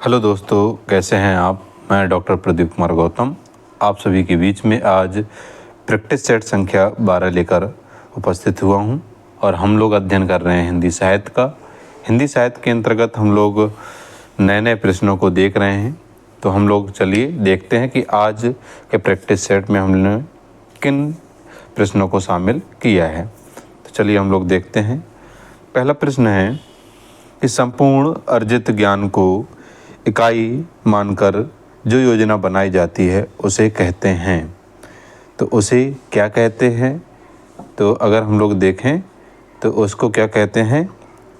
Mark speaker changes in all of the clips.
Speaker 1: Hello दोस्तों, कैसे हैं आप। मैं डॉक्टर प्रदीप कुमार गौतम आप सभी के बीच में आज प्रैक्टिस सेट संख्या 12 लेकर उपस्थित हुआ हूं और हम लोग अध्ययन कर रहे हैं हिंदी साहित्य का। हिंदी साहित्य के अंतर्गत हम लोग नए नए प्रश्नों को देख रहे हैं। तो हम लोग चलिए देखते हैं कि आज के प्रैक्टिस सेट में हमने किन प्रश्नों को शामिल किया है। तो चलिए हम लोग देखते हैं। पहला प्रश्न है कि संपूर्ण अर्जित ज्ञान को इकाई मानकर जो योजना बनाई जाती है उसे कहते हैं। तो उसे क्या कहते हैं? तो अगर हम लोग देखें तो उसको क्या कहते हैं?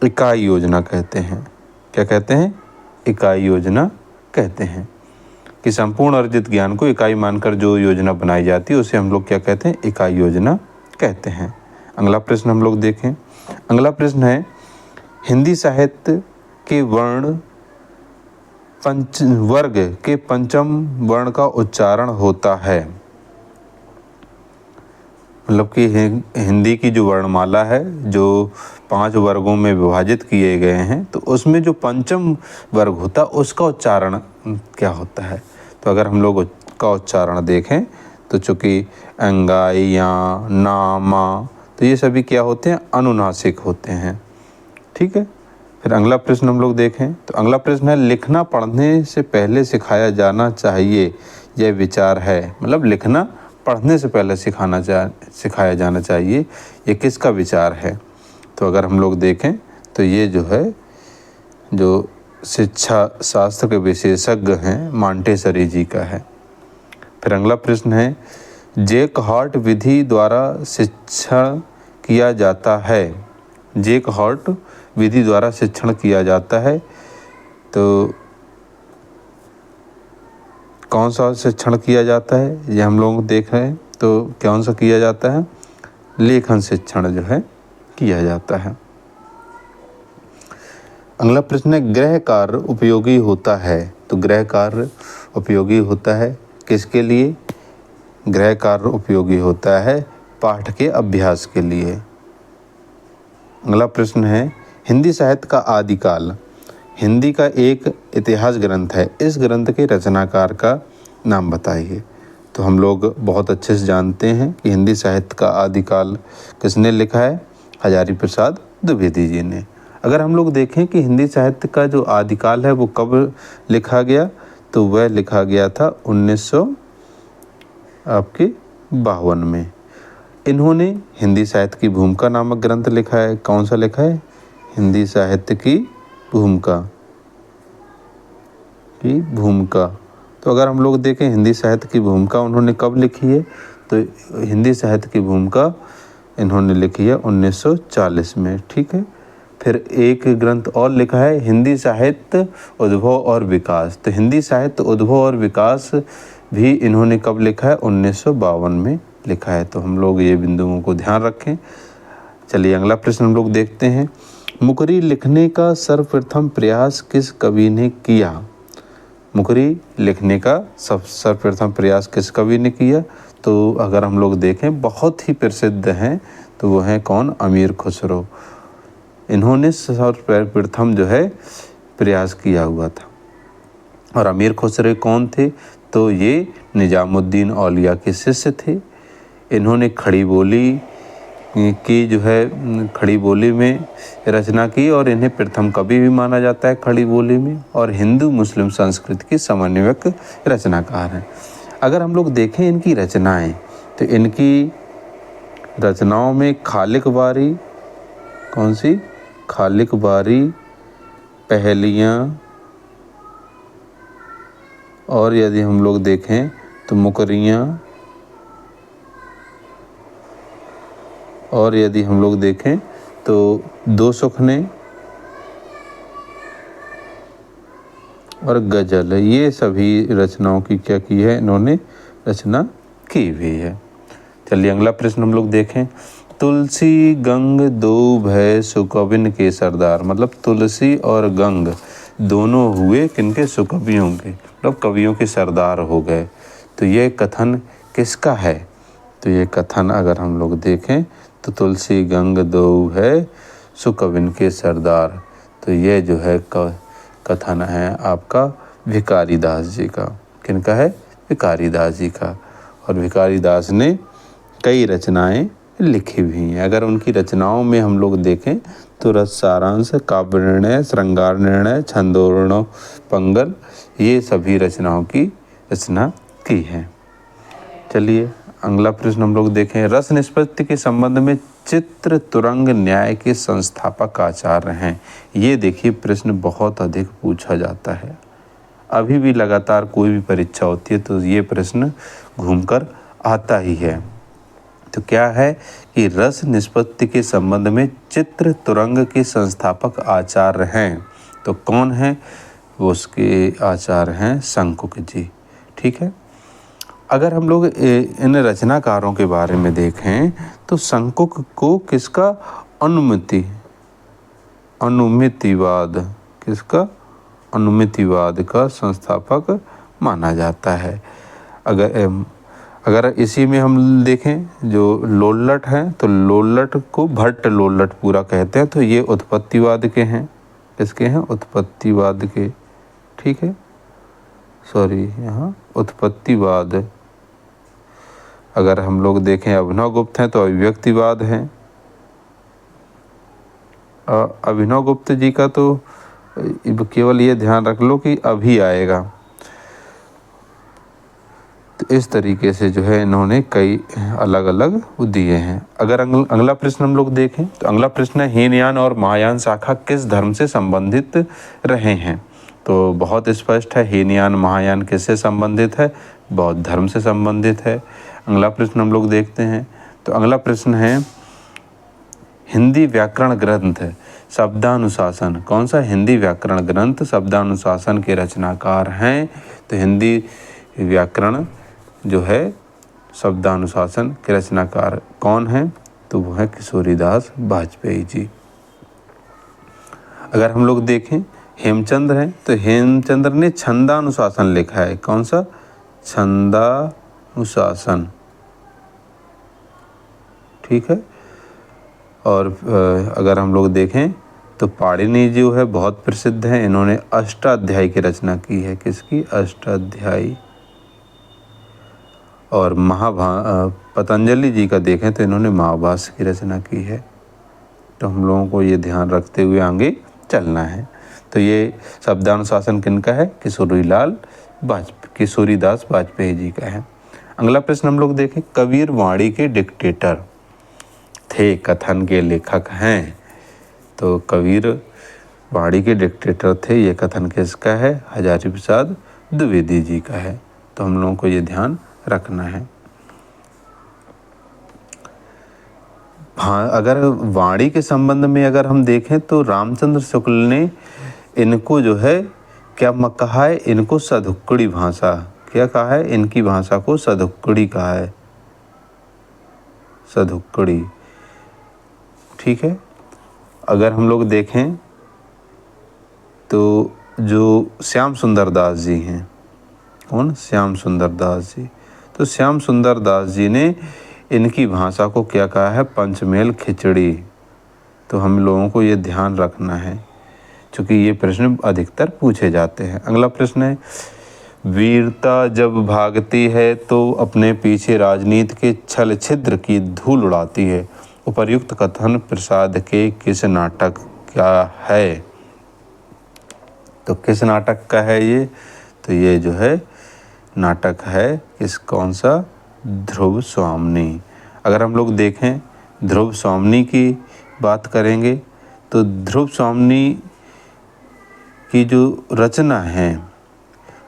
Speaker 1: इकाई योजना कहते हैं। क्या कहते हैं? इकाई योजना कहते हैं। कि संपूर्ण अर्जित ज्ञान को इकाई मानकर जो योजना बनाई जाती है उसे हम लोग क्या कहते हैं? इकाई योजना कहते हैं। अगला प्रश्न हम लोग देखें। अगला प्रश्न है, हिंदी साहित्य के वर्ग के पंचम वर्ण का उच्चारण होता है। मतलब कि हिंदी की जो वर्णमाला है जो 5 वर्गों में विभाजित किए गए हैं, तो उसमें जो पंचम वर्ग होता है उसका उच्चारण क्या होता है? तो अगर हम लोग उसका उच्चारण देखें तो चूँकि अंगाई या नामा, तो ये सभी क्या होते हैं? अनुनासिक होते हैं। ठीक है। फिर अगला प्रश्न हम लोग देखें तो अगला प्रश्न है, लिखना पढ़ने से पहले सिखाया जाना चाहिए, यह विचार है। मतलब लिखना पढ़ने से पहले सिखाया जाना चाहिए, ये किसका विचार है? तो अगर हम लोग देखें तो ये जो है, जो शिक्षा शास्त्र के विशेषज्ञ हैं मांटेसरी जी का है। फिर अगला प्रश्न है, जेकहार्ट विधि द्वारा शिक्षण किया जाता है। जेकहार्ट विधि द्वारा शिक्षण किया जाता है, तो कौन सा शिक्षण किया जाता है? ये हम लोग देख रहे हैं। तो कौन सा किया जाता है? लेखन शिक्षण जो है किया जाता है। अगला प्रश्न है, गृह कार्य उपयोगी होता है। तो गृह कार्य उपयोगी होता है किसके लिए? गृह कार्य उपयोगी होता है पाठ के अभ्यास के लिए। अगला प्रश्न है, हिंदी साहित्य का आदिकाल। हिंदी का एक इतिहास ग्रंथ है, इस ग्रंथ के रचनाकार का नाम बताइए। तो हम लोग बहुत अच्छे से जानते हैं कि हिंदी साहित्य का आदिकाल किसने लिखा है? हजारी प्रसाद द्विवेदी जी ने। अगर हम लोग देखें कि हिंदी साहित्य का जो आदिकाल है वो कब लिखा गया, तो वह लिखा गया था 1952 में। इन्होंने हिंदी साहित्य की भूमिका नामक ग्रंथ लिखा है। कौन सा लिखा है? हिंदी साहित्य की भूमिका तो अगर हम लोग देखें हिंदी साहित्य की भूमिका उन्होंने कब लिखी है, तो हिंदी साहित्य की भूमिका इन्होंने लिखी है 1940 में। ठीक है। फिर एक ग्रंथ और लिखा है, हिंदी साहित्य उद्भव और विकास। तो हिंदी साहित्य उद्भव और विकास भी इन्होंने कब लिखा है? 1952 में लिखा है। तो हम लोग ये बिंदुओं को ध्यान रखें। चलिए अगला प्रश्न हम लोग देखते हैं। मुकरी लिखने का सर्वप्रथम प्रयास किस कवि ने किया? मुकरी लिखने का सर्वप्रथम प्रयास किस कवि ने किया? तो अगर हम लोग देखें बहुत ही प्रसिद्ध हैं, तो वो हैं कौन? अमीर खुसरो। इन्होंने सर्वप्रथम जो है प्रयास किया हुआ था। और अमीर खुसरो कौन थे? तो ये निजामुद्दीन औलिया के शिष्य थे। इन्होंने खड़ी बोली की जो है खड़ी बोली में रचना की और इन्हें प्रथम कवि भी माना जाता है खड़ी बोली में, और हिंदू मुस्लिम संस्कृति की समन्वयक रचनाकार हैं। अगर हम लोग देखें इनकी रचनाएं, तो इनकी रचनाओं में खालिक बारी, कौन सी? खालिक बारी, पहेलियाँ, और यदि हम लोग देखें तो मुकरियाँ, और यदि हम लोग देखें तो दो सुखने और गजल, ये सभी रचनाओं की क्या की है? इन्होंने रचना की हुई है। चलिए अगला प्रश्न हम लोग देखें। तुलसी गंग दो भय सुकविन के सरदार। मतलब तुलसी और गंग दोनों हुए किनके? सुकवियों के, मतलब कवियों के सरदार हो गए। तो ये कथन किसका है? तो ये कथन अगर हम लोग देखें तो तुलसी गंग दो है सुकविन के सरदार, तो ये जो है कथन है आपका भिखारी दास जी का। किनका है? भिखारी दास जी का। और भिखारी दास ने कई रचनाएं लिखी भी हैं। अगर उनकी रचनाओं में हम लोग देखें तो रस सारांश, काव्य निर्णय, श्रृंगार निर्णय, छंदोर्ण पंगल, ये सभी रचनाओं की रचना की है। चलिए अगला प्रश्न हम लोग देखें। रस निष्पत्ति के संबंध में चित्र तुरंग न्याय के संस्थापक आचार्य हैं। ये देखिए प्रश्न बहुत अधिक पूछा जाता है। अभी भी लगातार कोई भी परीक्षा होती है तो ये प्रश्न घूमकर आता ही है। तो क्या है कि रस निष्पत्ति के संबंध में चित्र तुरंग के संस्थापक आचार्य हैं। तो कौन है? वो उसके आचार्य हैं शंकुक जी। ठीक है। अगर हम लोग इन रचनाकारों के बारे में देखें तो शंकुक को किसका अनुमितिवाद का संस्थापक माना जाता है। अगर इसी में हम देखें जो लोल्लट हैं तो लोल्लट को भट्ट लोल्लट पूरा कहते हैं। तो ये उत्पत्तिवाद के हैं। किसके हैं? उत्पत्तिवाद के। ठीक है, सॉरी यहाँ उत्पत्तिवाद। अगर हम लोग देखें अभिनव गुप्त हैं तो अभिव्यक्तिवाद हैं। अभिनव गुप्त जी का तो केवल ये ध्यान रख लो कि अभी आएगा। तो इस तरीके से जो है इन्होंने कई अलग अलग दिए हैं। अगर अगला प्रश्न हम लोग देखें तो अगला प्रश्न है हीनयान और महायान शाखा किस धर्म से संबंधित रहे हैं। तो बहुत स्पष्ट है, हीनयान महायान किससे संबंधित है? बौद्ध धर्म से संबंधित है। अगला प्रश्न हम लोग देखते हैं। तो अगला प्रश्न है हिंदी व्याकरण ग्रंथ शब्दानुशासन। कौन सा? हिंदी व्याकरण ग्रंथ शब्दानुशासन के रचनाकार हैं। तो हिंदी व्याकरण जो है शब्दानुशासन के रचनाकार कौन है? तो वो है किशोरीदास वाजपेयी जी। अगर हम लोग देखें हेमचंद्र हैं तो हेमचंद्र ने छंदानुशासन लिखा है। कौन सा? छंदानुशासन। ठीक है। और अगर हम लोग देखें तो पाणिनि जो है बहुत प्रसिद्ध हैं। इन्होंने अष्टाध्यायी की रचना की है। किसकी? अष्टाध्यायी। और पतंजलि जी का देखें तो इन्होंने महाभाष्य की रचना की है। तो हम लोगों को ये ध्यान रखते हुए आगे चलना है। तो ये शब्दानुशासन किनका है? किशोरीदास वाजपेयी जी का है। अगला प्रश्न हम लोग देखें कबीर वाणी के डिक्टेटर थे, कथन के लेखक हैं। तो कबीर वाणी के डिक्टेटर थे, ये कथन किसका है? हजारी प्रसाद द्विवेदी जी का है। तो हम लोगों को ये ध्यान रखना है। हाँ, अगर वाणी के संबंध में अगर हम देखें तो रामचंद्र शुक्ल ने इनको जो है क्या कहा है? इनको सधुक्कड़ी भाषा। क्या कहा है? इनकी भाषा को सधुक्कड़ी कहा है। सधुक्कड़ी। ठीक है। अगर हम लोग देखें तो जो श्याम सुंदर दास जी हैं, कौन? श्याम सुंदर दास जी। तो श्याम सुंदर दास जी ने इनकी भाषा को क्या कहा है? पंचमेल खिचड़ी। तो हम लोगों को ये ध्यान रखना है क्योंकि ये प्रश्न अधिकतर पूछे जाते हैं। अगला प्रश्न है वीरता जब भागती है तो अपने पीछे राजनीति के छल छिद्र की धूल उड़ाती है। उपर्युक्त कथन प्रसाद के किस नाटक का है? तो किस नाटक का है ये? तो ये जो है नाटक है कौन सा? ध्रुव स्वामिनी। अगर हम लोग देखें ध्रुव स्वामिनी की बात करेंगे तो ध्रुव स्वामिनी की जो रचना है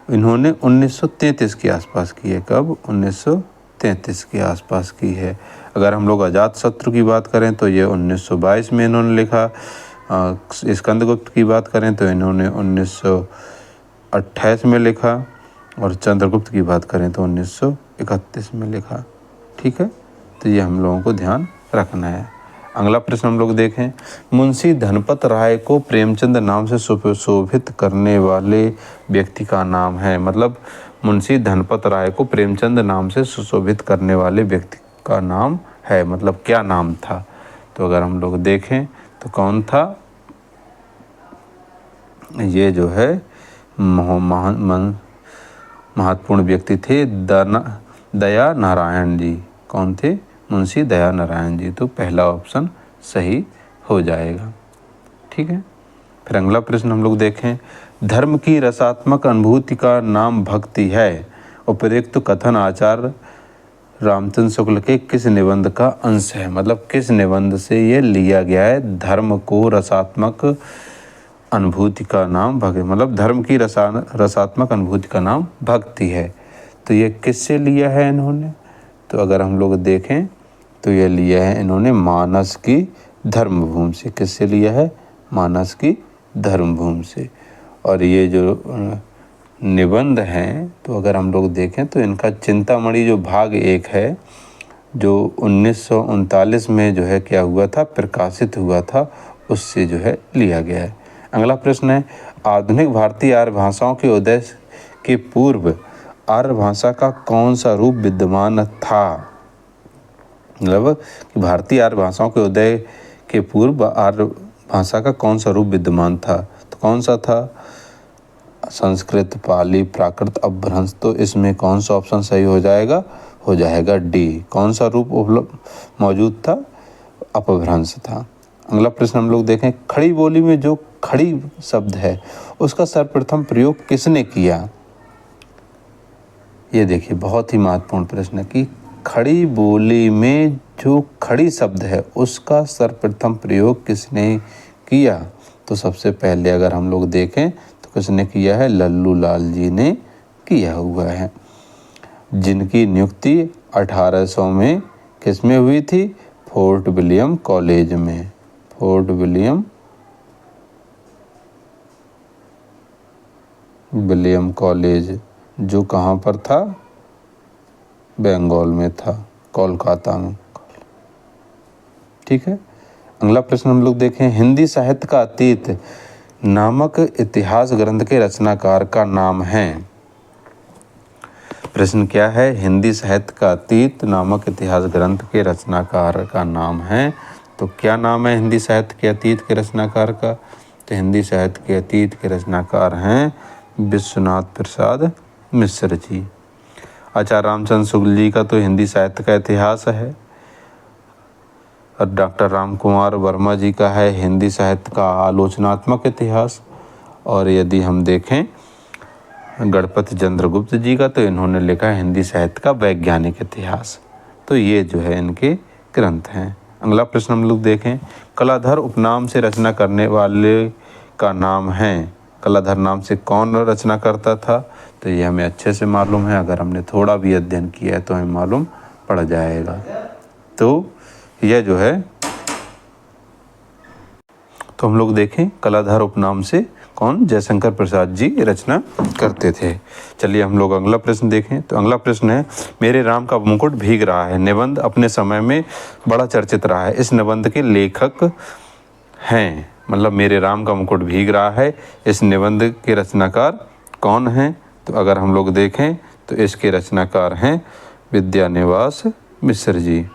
Speaker 1: इन्होंने 1933 के आसपास की है। कब? 1933 के आसपास की है। अगर हम लोग अजातशत्रु की बात करें तो ये 1922 में इन्होंने लिखा। स्कंदगुप्त की बात करें तो इन्होंने 1928 में लिखा। और चंद्रगुप्त की बात करें तो 1931 में लिखा। ठीक है। तो ये हम लोगों को ध्यान रखना है। अगला प्रश्न हम लोग देखें मुंशी धनपत राय को प्रेमचंद नाम से सुशोभित करने वाले व्यक्ति का नाम है। मतलब मुंशी धनपत राय को प्रेमचंद नाम से सुशोभित करने वाले व्यक्ति का नाम है, मतलब क्या नाम था? तो अगर हम लोग देखें तो कौन था? ये जो है महत्वपूर्ण व्यक्ति थे दया नारायण जी। कौन थे? मुंशी दया नारायण जी। तो पहला ऑप्शन सही हो जाएगा। ठीक है। फिर अगला प्रश्न हम लोग देखें, धर्म की रसात्मक अनुभूति का नाम भक्ति है। उपरोक्त कथन आचार्य रामचंद्र शुक्ल के किस निबंध का अंश है? मतलब किस निबंध से ये लिया गया है? धर्म को रसात्मक अनुभूति का नाम भक्ति, मतलब धर्म की रसात्मक अनुभूति का नाम भक्ति है। तो ये किससे लिया है इन्होंने? तो अगर हम लोग देखें तो ये लिया है इन्होंने मानस की धर्मभूमि से। किससे लिया है? मानस की धर्मभूमि से। और ये जो निबंध हैं, तो अगर हम लोग देखें तो इनका चिंतामणि जो भाग 1 है, जो 1939 में जो है क्या हुआ था, प्रकाशित हुआ था, उससे जो है लिया गया है। अगला प्रश्न है, आधुनिक भारतीय आर्य भाषाओं के उदय के पूर्व आर्य भाषा का कौन सा रूप विद्यमान था? मतलब कि भारतीय आर्य भाषाओं के उदय के पूर्व आर्य भाषा का कौन सा रूप विद्यमान था? तो कौन सा था? संस्कृत, पाली, प्राकृत, अपभ्रंश। तो इसमें कौन सा ऑप्शन सही हो जाएगा? हो जाएगा डी। कौन सा रूप उपलब्ध मौजूद था? अपभ्रंश था। अगला प्रश्न हम लोग देखें, खड़ी बोली में जो खड़ी शब्द है उसका सर्वप्रथम प्रयोग किसने किया? ये देखिए बहुत ही महत्वपूर्ण प्रश्न है कि खड़ी बोली में जो खड़ी शब्द है उसका सर्वप्रथम प्रयोग किसने किया? तो सबसे पहले अगर हम लोग देखें तो किसने किया है? लल्लू लाल जी ने किया हुआ है, जिनकी नियुक्ति 1800 में किस में हुई थी? फोर्ट विलियम कॉलेज में। फोर्ट विलियम कॉलेज जो कहाँ पर था? बंगाल में था, कोलकाता में। ठीक है। अगला प्रश्न हम लोग देखें, हिंदी साहित्य का अतीत नामक इतिहास ग्रंथ के रचनाकार का नाम है। प्रश्न क्या है? हिंदी साहित्य का अतीत नामक इतिहास ग्रंथ के रचनाकार का नाम है। तो क्या नाम है हिंदी साहित्य के अतीत के रचनाकार का? तो हिंदी साहित्य के अतीत के रचनाकार हैं विश्वनाथ प्रसाद मिश्र जी। आचार्य रामचंद्र शुक्ल जी का तो हिंदी साहित्य का इतिहास है, और डॉक्टर राम कुमार वर्मा जी का है हिंदी साहित्य का आलोचनात्मक इतिहास। और यदि हम देखें गणपति चंद्रगुप्त जी का, तो इन्होंने लिखा है हिंदी साहित्य का वैज्ञानिक इतिहास। तो ये जो है इनके ग्रंथ हैं। अगला प्रश्न हम लोग देखें, कलाधर उपनाम से रचना करने वाले का नाम है। कलाधर नाम से कौन रचना करता था? तो ये हमें अच्छे से मालूम है, अगर हमने थोड़ा भी अध्ययन किया है तो हमें मालूम पड़ जाएगा। तो यह जो है, तो हम लोग देखें कलाधर उपनाम से कौन? जयशंकर प्रसाद जी रचना करते थे। चलिए हम लोग अगला प्रश्न देखें। तो अगला प्रश्न है, मेरे राम का मुकुट भीग रहा है निबंध अपने समय में बड़ा चर्चित रहा है। इस निबंध के लेखक हैं, मतलब मेरे राम का मुकुट भीग रहा है, इस निबंध के रचनाकार कौन हैं? तो अगर हम लोग देखें तो इसके रचनाकार हैं विद्यानिवास मिश्र जी।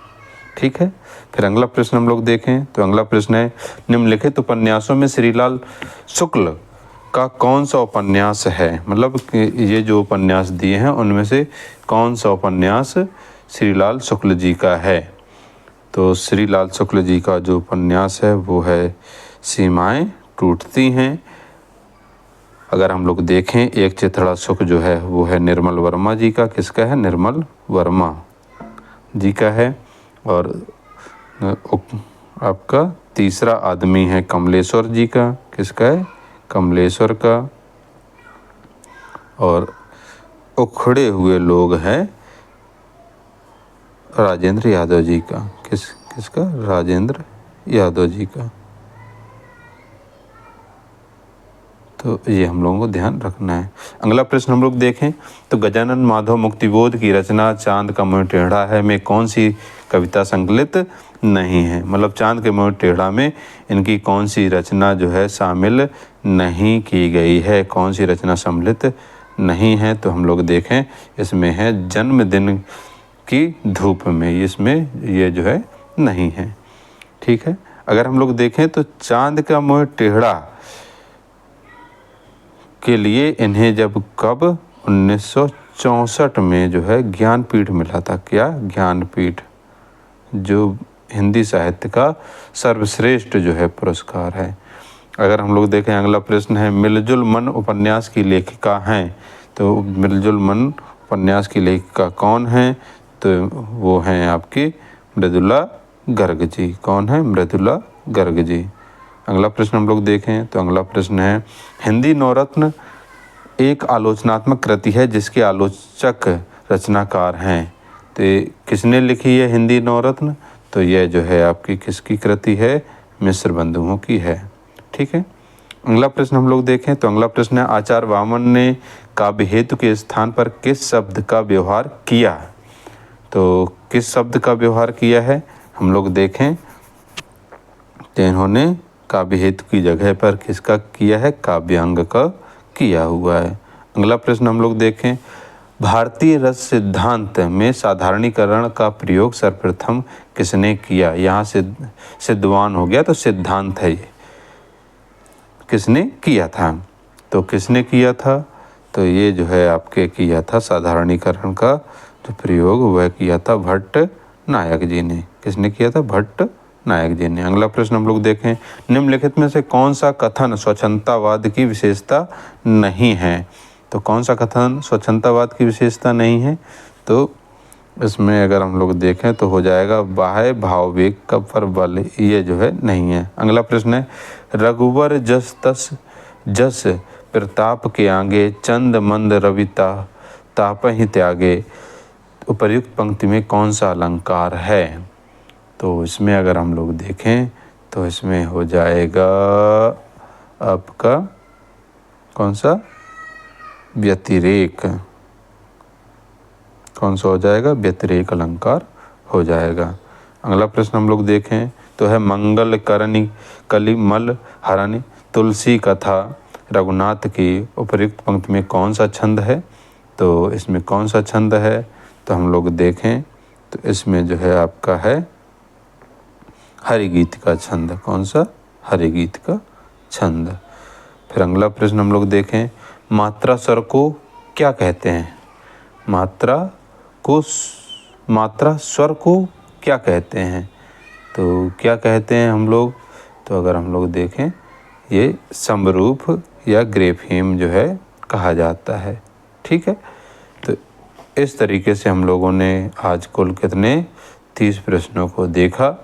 Speaker 1: ठीक है। फिर अगला प्रश्न हम लोग देखें। तो अगला प्रश्न है, निम्नलिखित उपन्यासों में श्रीलाल शुक्ल का कौन सा उपन्यास है? मतलब ये जो उपन्यास दिए हैं उनमें से कौन सा उपन्यास श्रीलाल शुक्ल जी का है? तो श्रीलाल शुक्ल जी का जो उपन्यास है वो है सीमाएं टूटती हैं। अगर हम लोग देखें एक चिथड़ा सुख जो है वो है निर्मल वर्मा जी का। किसका है? निर्मल वर्मा जी का है। और आपका तीसरा आदमी है कमलेश्वर जी का। किसका है? कमलेश्वर का। और उखड़े हुए लोग हैं राजेंद्र यादव जी का। किसका? राजेंद्र यादव जी का। तो ये हम लोगों को ध्यान रखना है। अगला प्रश्न हम लोग देखें तो गजानन माधव मुक्तिबोध की रचना चांद का मुंह टेढ़ा है में कौन सी कविता संकलित नहीं है? मतलब चांद के मुंह टेढ़ा में इनकी कौन सी रचना जो है शामिल नहीं की गई है? कौन सी रचना सम्मिलित नहीं है? तो हम लोग देखें इसमें है जन्मदिन की धूप में, इसमें ये जो है नहीं है। ठीक है। अगर हम लोग देखें तो चांद का मुंह टेढ़ा के लिए इन्हें जब कब 1964 में जो है ज्ञानपीठ मिला था। क्या? ज्ञानपीठ, जो हिंदी साहित्य का सर्वश्रेष्ठ जो है पुरस्कार है। अगर हम लोग देखें अगला प्रश्न है, मिलजुल मन उपन्यास की लेखिका हैं। तो मिलजुल मन उपन्यास की लेखिका कौन है? तो वो हैं आपकी मृदुला गर्ग जी। कौन है? मृदुला गर्ग जी। अगला प्रश्न हम लोग देखें तो अगला प्रश्न है, हिंदी नवरत्न एक आलोचनात्मक कृति है जिसके आलोचक रचनाकार हैं। तो किसने लिखी है हिंदी नवरत्न? तो यह जो है आपकी किसकी कृति है? मिश्र बंधुओं की है। ठीक है। अगला प्रश्न हम लोग देखें तो अगला प्रश्न है, आचार्य वामन ने काव्य हेतु के स्थान पर किस शब्द का व्यवहार किया? तो किस शब्द का व्यवहार किया है हम लोग देखें तो इन्होंने काव्य हेतु की जगह पर किसका किया है? काव्यांग का किया हुआ है। अगला प्रश्न हम लोग देखें, भारतीय रस सिद्धांत में साधारणीकरण का प्रयोग सर्वप्रथम किसने किया? यहाँ से सिद्धवान हो गया तो सिद्धांत है, ये किसने किया था? तो किसने किया था? तो ये जो है आपके किया था साधारणीकरण का जो प्रयोग वह किया था भट्ट नायक जी ने। किसने किया था? भट्ट नायक जी ने। अगला प्रश्न हम लोग देखें, निम्नलिखित में से कौन सा कथन स्वच्छंदतावाद की विशेषता नहीं है? तो कौन सा कथन स्वच्छंदतावाद की विशेषता नहीं है? तो इसमें अगर हम लोग देखें तो हो जाएगा बाह्य भाववेग का पर बल, ये जो है नहीं है। अगला प्रश्न है, रघुवर जस तस जस प्रताप के आगे चंद मंद रविता ताप ही त्यागे। उपर्युक्त पंक्ति में कौन सा अलंकार है? तो इसमें अगर हम लोग देखें तो इसमें हो जाएगा आपका कौन सा? व्यतिरेक। कौन सा हो जाएगा? व्यतिरेक अलंकार हो जाएगा। अगला प्रश्न हम लोग देखें तो है, मंगल करनी कलिमल हरणी तुलसी कथा रघुनाथ की उपर्युक्त पंक्ति में कौन सा छंद है? तो इसमें कौन सा छंद है? तो हम लोग देखें तो इसमें जो है आपका है हरिगीत का छंद। कौन सा? हरिगीत का छंद। फिर अगला प्रश्न हम लोग देखें, मात्रा स्वर को क्या कहते हैं? मात्रा स्वर को क्या कहते हैं? तो क्या कहते हैं हम लोग? तो अगर हम लोग देखें ये समरूप या ग्रेफेम जो है कहा जाता है। ठीक है। तो इस तरीके से हम लोगों ने आज कुल कितने 30 प्रश्नों को देखा,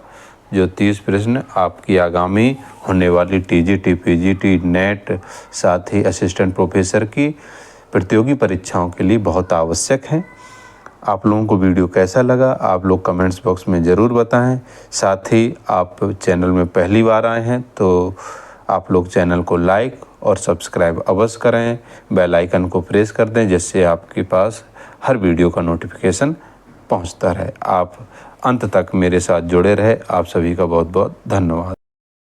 Speaker 1: जो 30 प्रश्न आपकी आगामी होने वाली टीजीटी, पीजीटी, नेट साथ ही असिस्टेंट प्रोफेसर की प्रतियोगी परीक्षाओं के लिए बहुत आवश्यक हैं। आप लोगों को वीडियो कैसा लगा आप लोग कमेंट्स बॉक्स में ज़रूर बताएं। साथ ही आप चैनल में पहली बार आए हैं तो आप लोग चैनल को लाइक और सब्सक्राइब अवश्य करें, बेल आइकन को प्रेस कर दें जिससे आपके पास हर वीडियो का नोटिफिकेशन पहुंचता रहे। आप अंत तक मेरे साथ जुड़े रहे। आप सभी का बहुत बहुत धन्यवाद।